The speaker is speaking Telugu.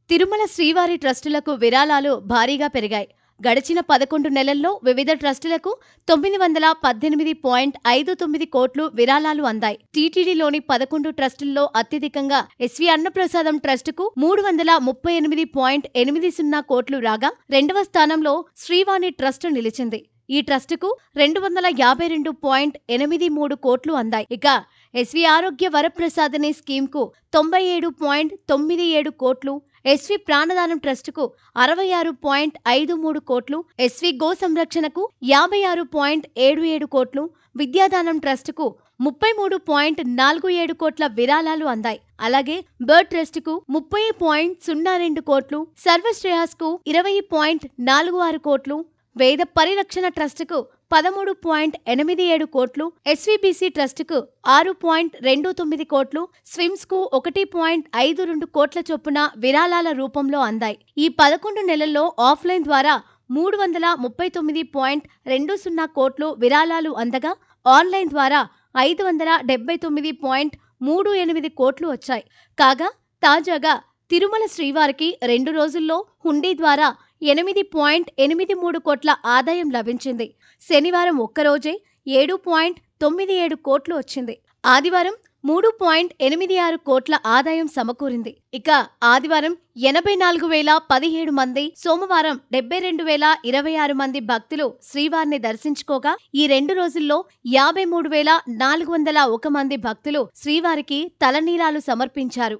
తిరుమల శ్రీవారి ట్రస్టులకు విరాళాలు భారీగా పెరిగాయి. గడిచిన 11 నెలల్లో వివిధ ట్రస్టులకు 918.59 కోట్లు విరాళాలు అందాయి. టీటీడీలోని 11 ట్రస్టుల్లో అత్యధికంగా ఎస్వి అన్నప్రసాదం ట్రస్టుకు 338.80 కోట్లు రాగా, రెండవ స్థానంలో శ్రీవాణి ట్రస్టు నిలిచింది. ఈ ట్రస్టుకు 252.83 కోట్లు అందాయి. ఇక ఎస్వి ఆరోగ్య వరప్రసాదనే స్కీమ్కు 97.97 కోట్లు, ఎస్వి ప్రాణదానం ట్రస్టుకు 66.53 కోట్లు, ఎస్వి గో సంరక్షణకు 56.77 కోట్లు, విద్యాదానం ట్రస్టుకు 33.47 కోట్ల విరాళాలు అందాయి. అలాగే బర్డ్ ట్రస్టుకు 30.02 కోట్లు, సర్వశ్రేయస్కు 20.46 కోట్లు, వేద పరిరక్షణ ట్రస్టుకు 13.87 కోట్లు, ఎస్వీబీసీ ట్రస్టుకు 6.29 కోట్లు, స్విమ్స్కు 1.52 కోట్ల చొప్పున విరాళాల రూపంలో అందాయి. ఈ 11 నెలల్లో ఆఫ్లైన్ ద్వారా 339.20 కోట్లు విరాళాలు అందగా, ఆన్లైన్ ద్వారా 579.38 కోట్లు వచ్చాయి. కాగా తాజాగా తిరుమల శ్రీవారికి 2 రోజుల్లో హుండీ ద్వారా 8.83 కోట్ల ఆదాయం లభించింది. శనివారం ఒక్కరోజే 7.97 కోట్లు వచ్చింది. ఆదివారం 3.86 కోట్ల ఆదాయం సమకూరింది. ఇక ఆదివారం 84,017 మంది, సోమవారం 72,026 మంది భక్తులు శ్రీవారిని దర్శించుకోగా, ఈ 2 రోజుల్లో 53,401 మంది భక్తులు శ్రీవారికి తలనీలాలు సమర్పించారు.